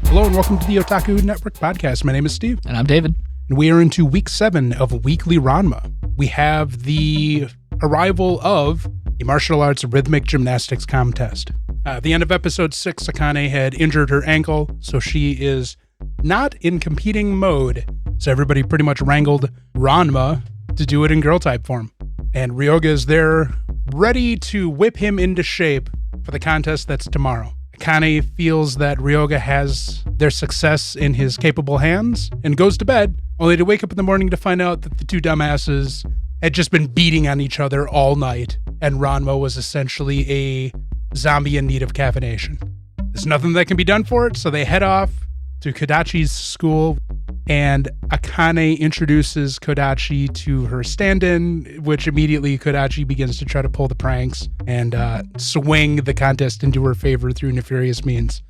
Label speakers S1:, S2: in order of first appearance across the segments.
S1: Hello and welcome to the Otaku Network podcast. My name is Steve.
S2: And I'm David.
S1: And we are into week 7 of weekly Ranma. We have the arrival of the martial arts rhythmic gymnastics contest. At the end of episode 6, Akane had injured her ankle, so she is not in competing mode. So everybody pretty much wrangled Ranma to do it in girl type form. And Ryoga is there ready to whip him into shape for the contest that's tomorrow. Akane feels that Ryoga has their success in his capable hands and goes to bed, only to wake up in the morning to find out that the two dumbasses had just been beating on each other all night, and Ranma was essentially a zombie in need of caffeination. There's nothing that can be done for it, so they head off to Kodachi's school, and Akane introduces Kodachi to her stand-in, which immediately Kodachi begins to try to pull the pranks and swing the contest into her favor through nefarious means.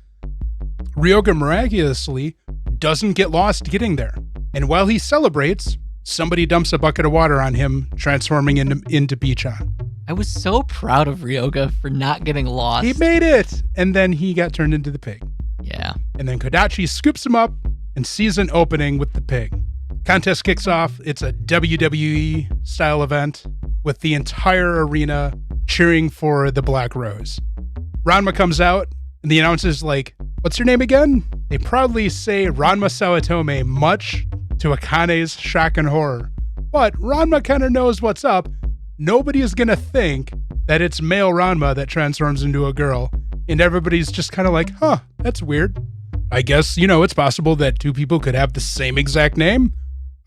S1: Ryoga miraculously doesn't get lost getting there, and while he celebrates, somebody dumps a bucket of water on him, transforming into Pichan.
S2: I was so proud of Ryoga for not getting lost.
S1: He made it! And then he got turned into the pig.
S2: Yeah.
S1: And then Kodachi scoops him up and sees an opening with the pig. Contest kicks off. It's a WWE style event with the entire arena cheering for the Black Rose. Ranma comes out and the announcer's like, "What's your name again?" They proudly say Ranma Sawatome, much to Akane's shock and horror. But Ranma kind of knows what's up. Nobody is going to think that it's male Ranma that transforms into a girl. And everybody's just kind of like, huh, that's weird. I guess, it's possible that two people could have the same exact name.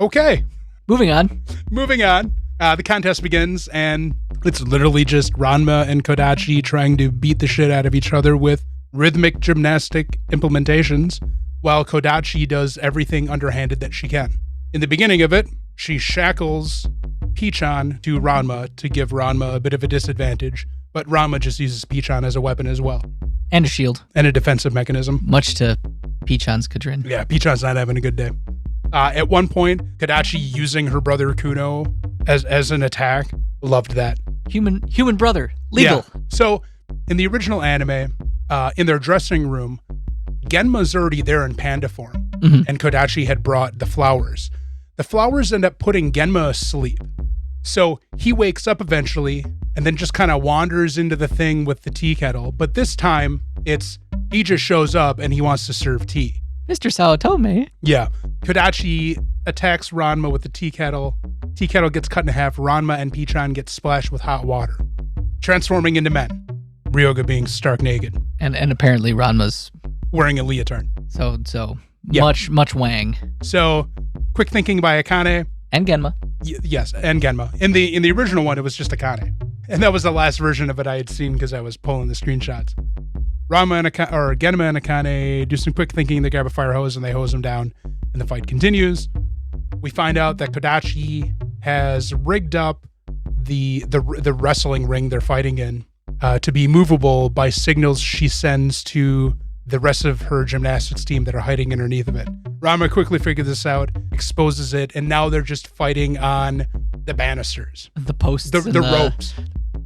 S1: Okay.
S2: Moving on.
S1: The contest begins, and it's literally just Ranma and Kodachi trying to beat the shit out of each other with rhythmic gymnastic implementations, while Kodachi does everything underhanded that she can. In the beginning of it, she shackles Pichan to Ranma to give Ranma a bit of a disadvantage, but Ranma just uses Pichan as a weapon as well.
S2: And a shield.
S1: And a defensive mechanism.
S2: Much to Pichan's chagrin.
S1: Yeah, Pichan's not having a good day. At one point, Kodachi using her brother Kuno as an attack. Loved that.
S2: Human brother. Legal.
S1: Yeah. So, in the original anime, in their dressing room, Genma's already there in panda form. Mm-hmm. And Kodachi had brought the flowers. The flowers end up putting Genma asleep. So he wakes up eventually and then just kind of wanders into the thing with the tea kettle. But this time, he just shows up and he wants to serve tea.
S2: Mr. Sawatome.
S1: Yeah. Kodachi attacks Ranma with the tea kettle. Tea kettle gets cut in half. Ranma and Pichan get splashed with hot water, transforming into men. Ryoga being stark naked.
S2: And apparently Ranma's
S1: wearing a leotard.
S2: So yeah. Much wang.
S1: So quick thinking by Akane.
S2: And Genma.
S1: Yes, and Genma. In the original one, it was just Akane. And that was the last version of it I had seen because I was pulling the screenshots. Genma and Akane do some quick thinking. They grab a fire hose and they hose him down. And the fight continues. We find out that Kodachi has rigged up the wrestling ring they're fighting in to be movable by signals she sends to the rest of her gymnastics team that are hiding underneath of it. Ranma quickly figures this out, exposes it, and now they're just fighting on the banisters.
S2: The posts.
S1: The ropes.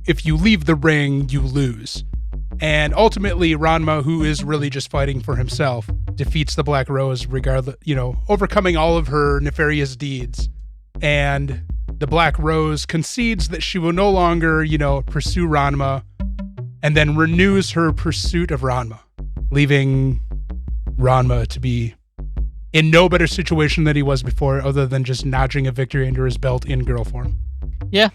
S1: If you leave the ring, you lose. And ultimately, Ranma, who is really just fighting for himself, defeats the Black Rose regardless, overcoming all of her nefarious deeds. And the Black Rose concedes that she will no longer, pursue Ranma, and then renews her pursuit of Ranma, leaving Ranma to be in no better situation than he was before, other than just notching a victory under his belt in girl form.
S2: Yeah.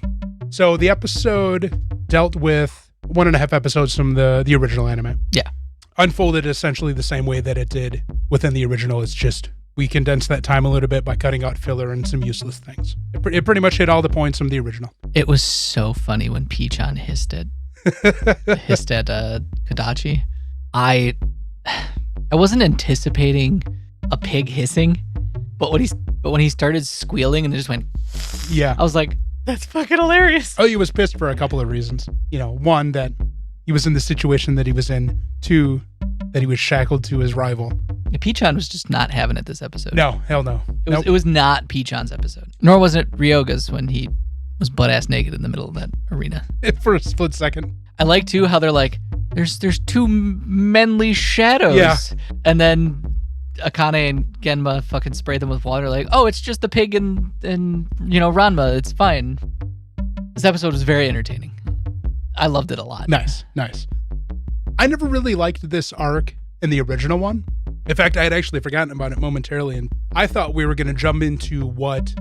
S1: So the episode dealt with 1.5 episodes from the original anime.
S2: Yeah.
S1: Unfolded essentially the same way that it did within the original. It's just we condensed that time a little bit by cutting out filler and some useless things. It pretty much hit all the points from the original.
S2: It was so funny when Pichan hissed at Kodachi. I wasn't anticipating a pig hissing, but when he started squealing and it just went,
S1: yeah,
S2: I was like, that's fucking hilarious.
S1: Oh, he was pissed for a couple of reasons. One, that he was in the situation that he was in. 2, that he was shackled to his rival.
S2: Pichan was just not having it this episode.
S1: No, hell no.
S2: It was not Pichan's episode. Nor was it Ryoga's when he was butt-ass naked in the middle of that arena.
S1: For a split second.
S2: I like, too, how they're like, there's two manly shadows.
S1: Yeah.
S2: And then Akane and Genma fucking spray them with water like, oh, it's just the pig and Ranma, it's fine. This episode was very entertaining. I loved it a lot.
S1: Nice. I never really liked this arc in the original one. In fact, I had actually forgotten about it momentarily, and I thought we were going to jump into what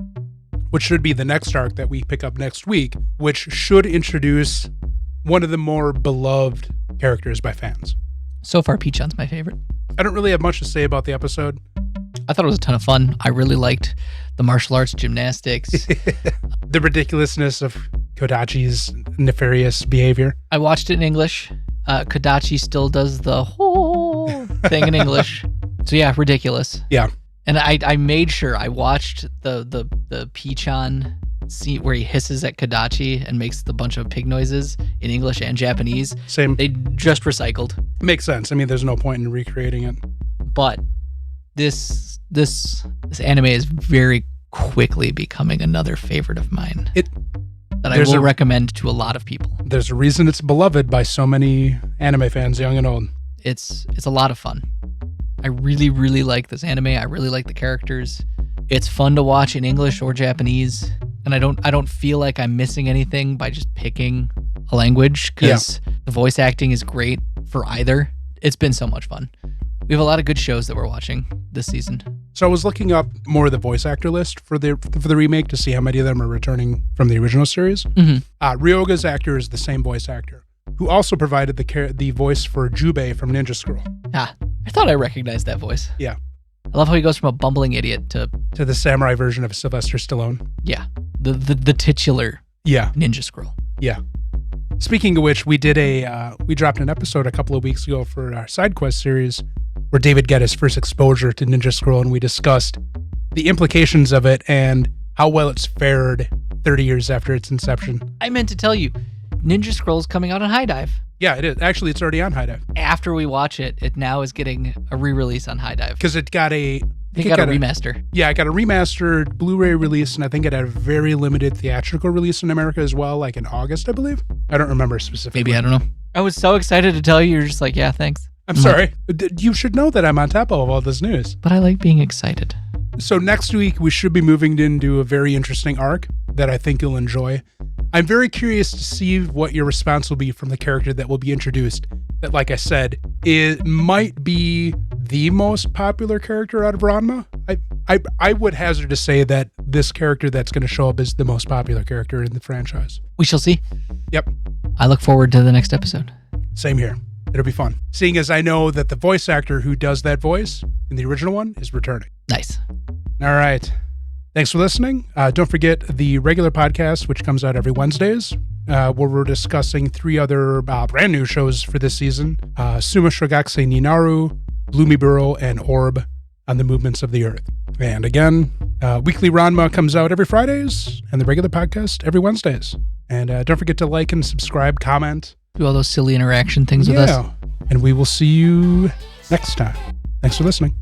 S1: should be the next arc that we pick up next week, which should introduce one of the more beloved characters by fans.
S2: So far, Pichon's my favorite.
S1: I don't really have much to say about the episode.
S2: I thought it was a ton of fun. I really liked the martial arts gymnastics.
S1: The ridiculousness of Kodachi's nefarious behavior.
S2: I watched it in English. Kodachi still does the whole thing in English. So yeah, ridiculous.
S1: Yeah.
S2: And I made sure I watched the Pichon scene where he hisses at Kodachi and makes the bunch of pig noises in English and Japanese.
S1: Same.
S2: They just recycled.
S1: Makes sense. I mean, there's no point in recreating it.
S2: But this anime is very quickly becoming another favorite of mine. That I will recommend to a lot of people.
S1: There's a reason it's beloved by so many anime fans, young and old.
S2: It's a lot of fun. I really, really like this anime. I really like the characters. It's fun to watch in English or Japanese, and I don't feel like I'm missing anything by just picking a language because the voice acting is great for either. It's been so much fun. We have a lot of good shows that we're watching this season. So
S1: I was looking up more of the voice actor list for the remake to see how many of them are returning from the original series.
S2: Mm-hmm.
S1: Ryoga's actor is the same voice actor who also provided the voice for Jubei from Ninja Scroll.
S2: Ah, I thought I recognized that voice.
S1: Yeah.
S2: I love how he goes from a bumbling idiot to
S1: the samurai version of Sylvester Stallone.
S2: Yeah. The titular Ninja Scroll.
S1: Yeah. Speaking of which, we dropped an episode a couple of weeks ago for our side quest series where David got his first exposure to Ninja Scroll, and we discussed the implications of it and how well it's fared 30 years after its inception.
S2: I meant to tell you, Ninja Scroll's coming out on High Dive.
S1: Yeah, it is. Actually, it's already on High Dive.
S2: After we watch it, it now is getting a re-release on High Dive.
S1: Because it got a
S2: remaster.
S1: Yeah, it got a remastered Blu-ray release, and I think it had a very limited theatrical release in America as well, like in August, I believe. I don't remember specifically.
S2: Maybe, I don't know. I was so excited to tell you, you're just like, yeah, thanks.
S1: I'm sorry. You should know that I'm on top of all this news.
S2: But I like being excited.
S1: So next week, we should be moving into a very interesting arc that I think you'll enjoy. I'm very curious to see what your response will be from the character that will be introduced. That, like I said, it might be the most popular character out of Ranma. I would hazard to say that this character that's going to show up is the most popular character in the franchise.
S2: We shall see.
S1: Yep.
S2: I look forward to the next episode.
S1: Same here. It'll be fun. Seeing as I know that the voice actor who does that voice in the original one is returning.
S2: Nice.
S1: All right. Thanks for listening. Don't forget the regular podcast, which comes out every Wednesdays, where we're discussing 3 other brand new shows for this season. Suma Shogakuse Ninaru, Bloomy Burrow, and Orb on the movements of the Earth. And again, Weekly Ranma comes out every Fridays, and the regular podcast every Wednesdays. And don't forget to like and subscribe, comment.
S2: Do all those silly interaction things with us.
S1: And we will see you next time. Thanks for listening.